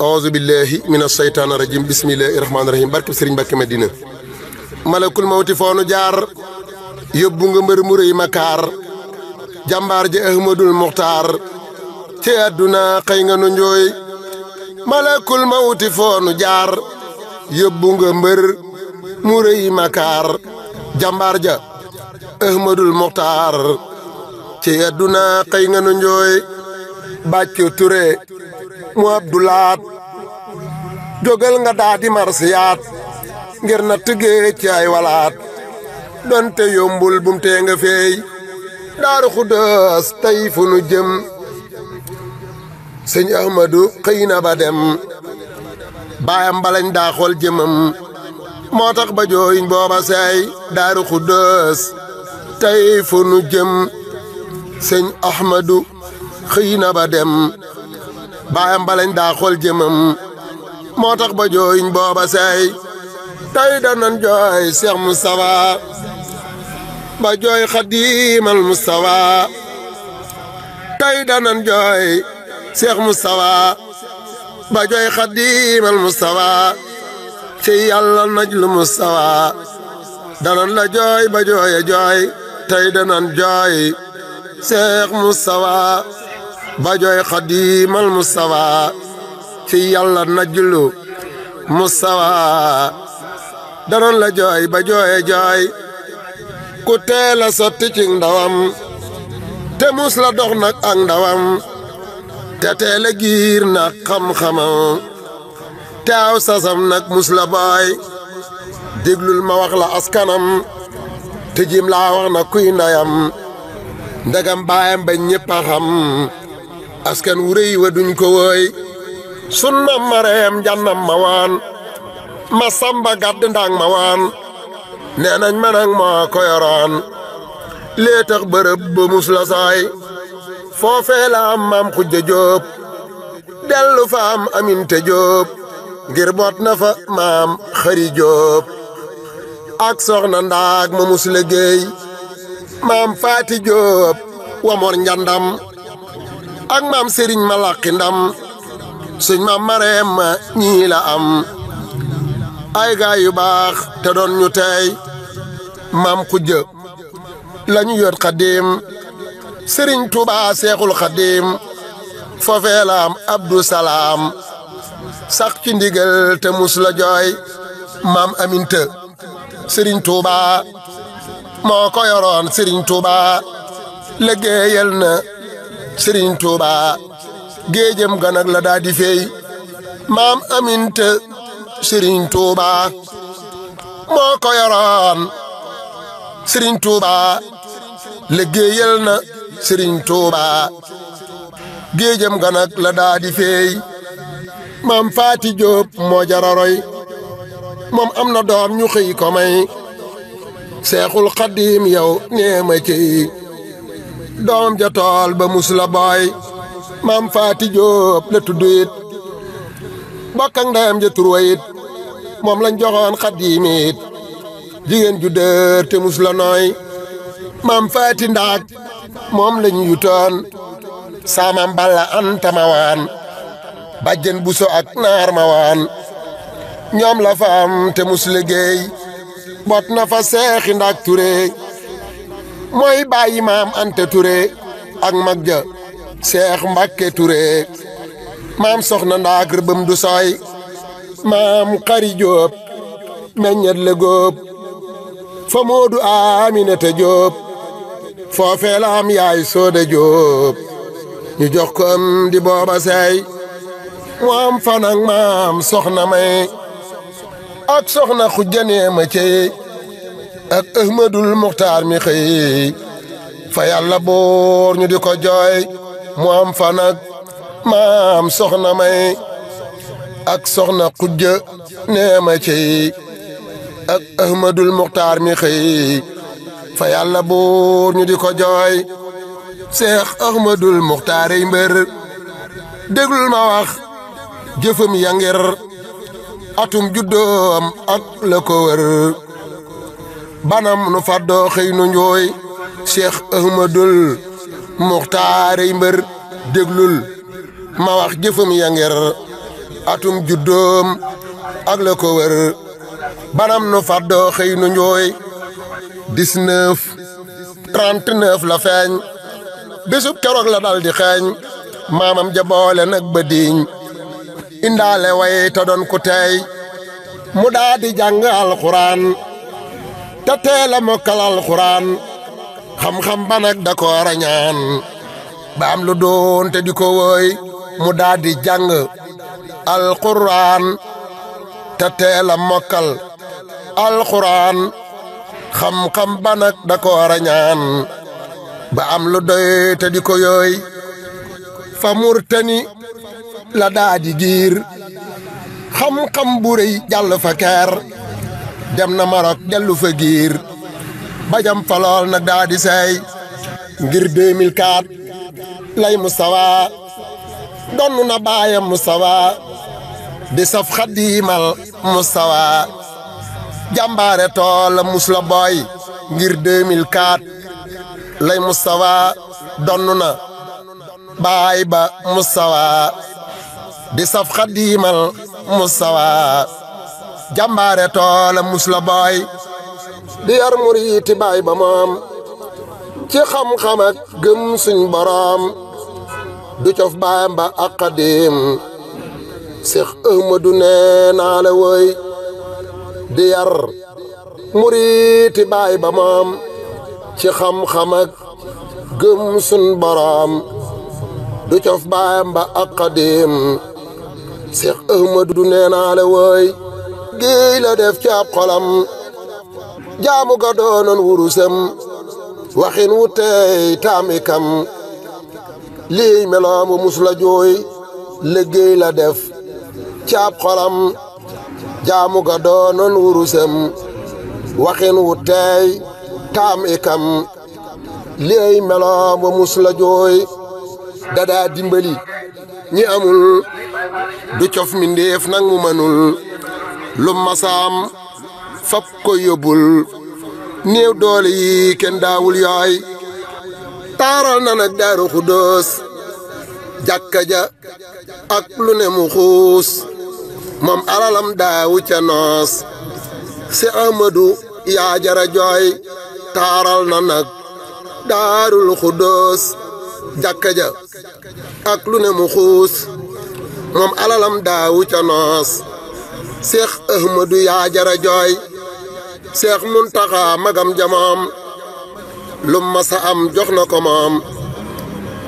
auzu billahi mina shaytaani rajim bismillahi rahmaani rahim barke Sëriñ Mbàkke Madina malakul mawti foonu jaar yóbbu nga mbër mu rëy makaar jàmbaar ji ahmadul muxtaar ci àdduna xëy nga nu njooy malakul mawti foonu jaar yóbbu nga mbër mu rëy makaar jàmbaar ja ahmadul muxtaar ci àdduna xëy nga nu njooy bàccu ture mu abdulaat jógal nga daadi marsiyaat ngir na tëggee ci ay walaat donte yombul bum tee nga feey daaru xuddoos tey fu nu jëm sëñ ahmadu xëy na ba dem baayam balañ daa xool jëmam moo tax ba jooyiñ booba seey daaru xuddoos tey fu nu jëm sëñ ahmadu xëy na ba dem baayam balañ daa xool jëmam moo tax ba jooyiñ booba seey tey danan jooy Cheikh Moustapha ba jooy Xadimal Moustapha tey danan jooy Cheikh Moustapha ba jooy Xadimal Moustapha ci yàlla najlu Moustapha danan la jooy ba jooye jooy tey danan jooy Cheikh Moustapha ba jooy Xadimal Moustapha ci yàlla najlu Moustapha danan la jooy ba jooye jooy ku teel a sotti ci ndawam te mus la dox nag ak ndawam te teel a giir nag xam-xamam te aw sasam nag mus la booy déglul ma wax la askanam te jim laa wax na kuy ndayam ndegam baayam ba ñépp a xam askan wu rëy wa duñ ko wooy sun mam mareem jannam ma waan ma samba gàdd ndang ma waan nee nañ man ak moo ko yoroon lee tax bërëb ba mus la sooy foofee la am maam xujja jóob dellu fa am aminte jóob ngir boot na fa maam xëri jóob ak soxna ndaag ma mus liggéey maam faati jóob wamor njandam ak maam sëriñ ma làqi ndam suñ maam mareem ma ñii la am ay gaay yu baax te doon ñu tey maam xujja lañu yot xadim sëriñ tuuba seexul xadim foofee la am abdu salaam sax ci ndigal te mus la jooy maam aminta sëriñ tuuba moo ko yoroon sëriñ tuuba liggéeyal na sëriñ tuuba géejëm ganag la daa di fey maam aminta sëriñ tuuba moo ko yoroon sëriñ tuuba liggéeyal na sëriñ tuuba géejëm ganag la daa di fey maam faati jóob moo jararoy moom am na doom ñu xëy ko may seexul xaddiim yow nee ma ciy doom ja tool ba mus la booy maam faati jóob la tudd it bokk ak ndeyam ja turwa it moom lañ joxoon xaddiim it jigéen ju dër te mus la nooy maam faati ndaag moom lañ yutoon saamam balla anta ma waan bàjjen buso ak naar ma waan ñoom la fa am te mus liggéey bot na fa seexi ndaag ture mooy bàyyi maam ante ture ak mag ja seex mbàkke ture maam soxna ndaag rëbëm du sooy maam xari jóob meññet la góob fa moodu aminata jóob foofee la am yaay sooda jóob ñu jox ko am di booba seey mu am fan ak maam soxna may ak soxna xujjanee ma cey ak ahmadul muxtaar mi xëy fa yàlla boor ñu di ko jooy mu am fan ak maam soxna may ak soxna xujja nee ma cey ak ahmadul muxtaar mi xëy fa yàlla boor ñu di ko jooy seex ahmadul muxtaar yi mbër déglul ma wax jëfam ya ngir atum juddoom ak la ko wër banam nu faddoo xëy nu njooy Cheikh Ahmadul Muxtaarey mbër déglul ma wax jëfam ya ngir atum juddoom ak la ko wër banam nu faddoo xëy nu njooy 1939 la feeñ bésub keroog la dal di xeeñ maamam ja boole nag ba diiñ indaale way te doon ku tey mu daa di jàng alxuraan te teel a mokkal alxuraan xam-xam ba nag da ko rañaan ba am lu doon te di ko woy mu daa di jàng alxuraan te teel a mokkal alxuraan xam-xam ba nag da ko rañaan ba am lu doy te di ko yooy fa Murtani la daa di giir xam-xam bu rëy jàll fa keer dem na Marok dellu fa giir bajam fa lool nag daa di seey ngir 2004 lay Mustafa donnu na baayam Mustafa di saf xadiimal Mustafa jàmbaare tool la mus la booy ngir 2004 lay Mustafa donnu na baay ba Mustafa di saf xadiimal Mustafa jàmbaare tool la mus la booy di yar muriiti baay ba moom ci xam-xam ak gëm suñ boroom du cof baayam ba ak xadiim Seex Ahmadu nee naa la woy di yar muriiti baay ba moom ci xam-xam ak gëm suñ boroom du cof baayam ba ak xadiim Seex Ahmadu nee naa la woy géey la def ci ab xolam jaamu ga doonoon wurusam waxin wu tey taamikam lii meloom wu mus la jooy liggéey la def ci ab xolam jaamu ga doonoon wurusam waxin wu tey taamikam lii meloom wu mus la jooy dadaa dimbali ñi amul du cof mi ndéef nag mu mënul lu masaam fab ko yóbbul néew doole yi kenn daawul yooy taaral na nag Daaru Xudoos jàkka ja ak lu ne mu xuus moom alalam daawu ca noos si Ahmadu yaa jara jooy taaral na nag Daarul Xudoos jàkka ja ak lu ne mu xuus moom alalam daawu ca noos Seex Ahmadu yaa jara jooy Seex Muntaxa magam jamoom lu masa am jox na ko moom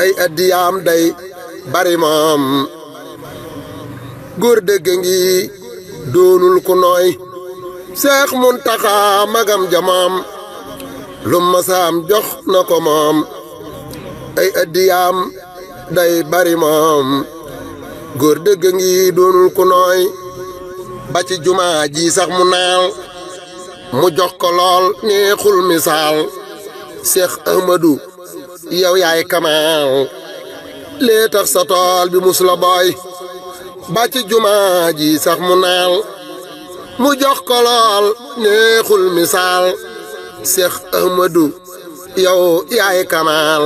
ay addiyaam day bari moom góor dëgg ngi doonul ku nooy Seex Muntaxa magam jamoom lu masa am jox na ko moom ay addiyaam day bari moom góor dëgg ngi doonul ku nooy ba ci jumaa ji sax mu naal mu jox ko lool neexul misaal Seex Ahmadu yow yaay kamaal lee tax sa tool bi mus la booy ba ci jumaa ji sax mu naal mu jox ko lool neexul misaal Seex Ahmadu yow yaay kamaal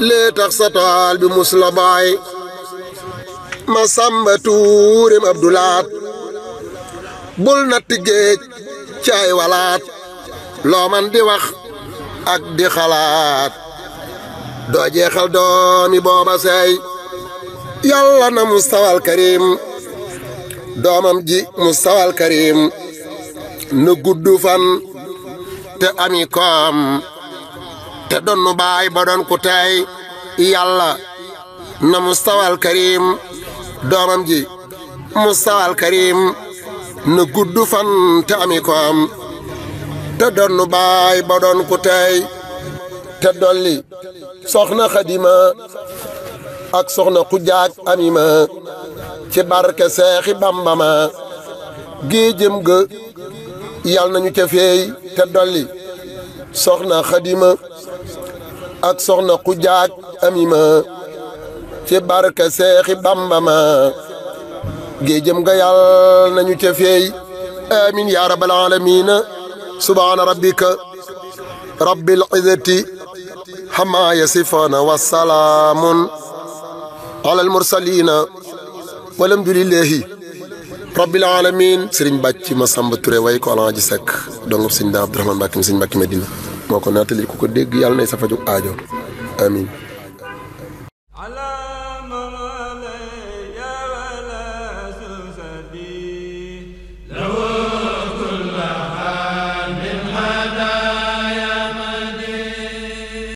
lee tax sa tool bi mus la booy ma samba tuurim Abdulaat bul natti géej caay walaat loo man di wax ak di xalaat doo jeexal doomi booba seey yàlla na Mustafal Karim doomam ji Mustafal Karim na gudd fan te ami koom te donnu baay ba doon ku tey yàlla na Mustafal Karim doomam ji Mustafal Karim na gudd fan te ami koom te donnu baay ba doon ku tey te dolli soxna Xadima ak soxna Xujaak Amima ci barke Seexi Bamba ma géejëm ga yal nañu ca feey te dolli soxna Xadima ak soxna Xujaak Amima ci barke Seexi Bamba ma géejëm ga yàlla nañu ca feey amin ya rabbal alamina subhaana rabbika rabbil izzati amma yasifuna wa salaamun alal mursalina walhamdulillahi rabbil alamin sëriñ bàcc ma Samba Touré way ko Alaaji Sekk dongub sëñ daa Abdourahmane Mbàkke mi sëñ Mbàkke Madina moo ko naatali ku ko dégg yàlla nay sa faju aajo amin